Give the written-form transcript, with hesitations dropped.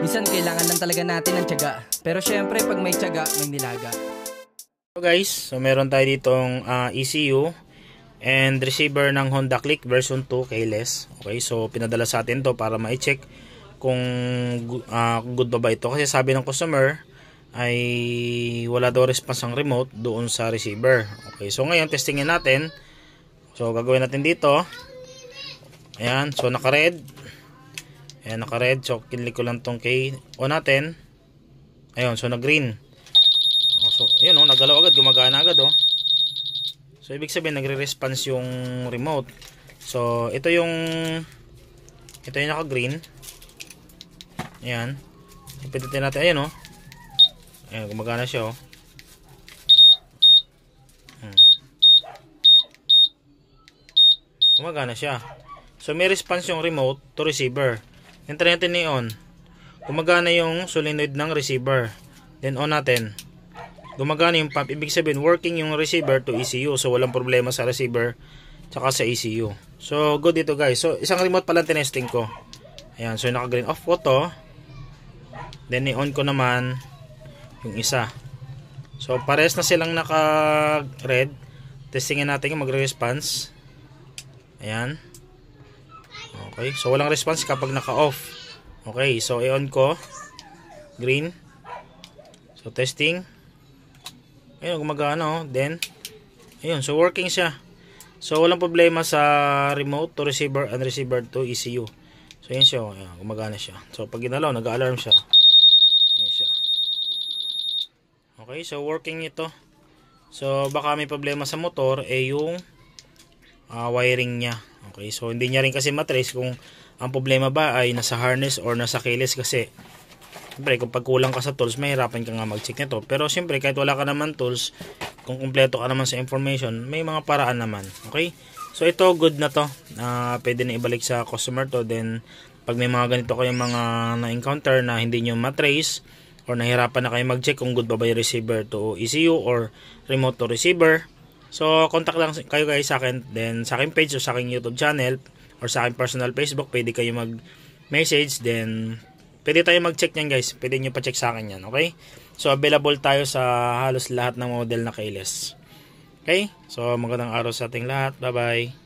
Minsan kailangan lang talaga natin ng tiyaga. Pero syempre pag may tiyaga, may nilaga. So guys, so meron tayo ditong ECU and receiver ng Honda Click version 2 keyless. Okay, so pinadala sa atin to para ma-check kung good ba ito. Kasi sabi ng customer ay wala daw response ang remote doon sa receiver. Okay, so ngayon testingin natin. So gagawin natin dito. Ayan, so naka-red. Ayan, naka-red. So kinlik ko lang tong key on natin. Ayun, so nag-green. So ayun oh, nagalaw agad, gumagana agad oh. So ibig sabihin nagre-response yung remote. So ito yung naka-green. Ayan. Ipindutin natin, ayan oh. Ayan, gumagana siya oh. Gumagana siya. So may response yung remote to receiver. Then try natin i-on. Gumagana yung solenoid ng receiver. Then on natin. Gumagana yung pump. Ibig sabihin working yung receiver to ECU. So walang problema sa receiver tsaka sa ECU. So good dito guys. So isang remote pala tinesting ko. Ayan. So naka-green off ko to. Then i-on ko naman yung isa. So pares na silang naka-red. Testingin natin yung magre-response. Ayan. Okay. So walang response kapag naka-off. Okay. So i-on ko. Green. So testing. Ayun, gumagana oh. Then, ayun. So working siya. So walang problema sa remote to receiver and receiver to ECU. So yun siya. Ayun, gumagana siya. So pag ginalaw, nag-alarm siya. Ayun siya. Okay. So working ito. So baka may problema sa motor yung wiring niya. Okay, so hindi niya rin kasi matrace kung ang problema ba ay nasa harness or nasa keyless kasi siyempre kung pagkulang ka sa tools mahirapan ka nga mag-check nito. Pero siyempre kahit wala ka naman tools, kung kumpleto ka naman sa information, may mga paraan naman. Okay, so ito good na to. Pwede na ibalik sa customer to. Then pag may mga ganito kayong mga na-encounter na hindi nyo matrace or nahirapan na kayo mag-check kung good ba yung receiver to ECU or remote to receiver, so contact lang kayo guys sa akin. Then sa aking page o sa aking YouTube channel or sa aking personal Facebook, pwede kayo mag-message. Then pwede tayo mag-check nyan guys. Pwede nyo pa-check sa akin yan. Okay, so available tayo sa halos lahat ng model na keyless. Okay, so magandang araw sa ating lahat. Bye bye.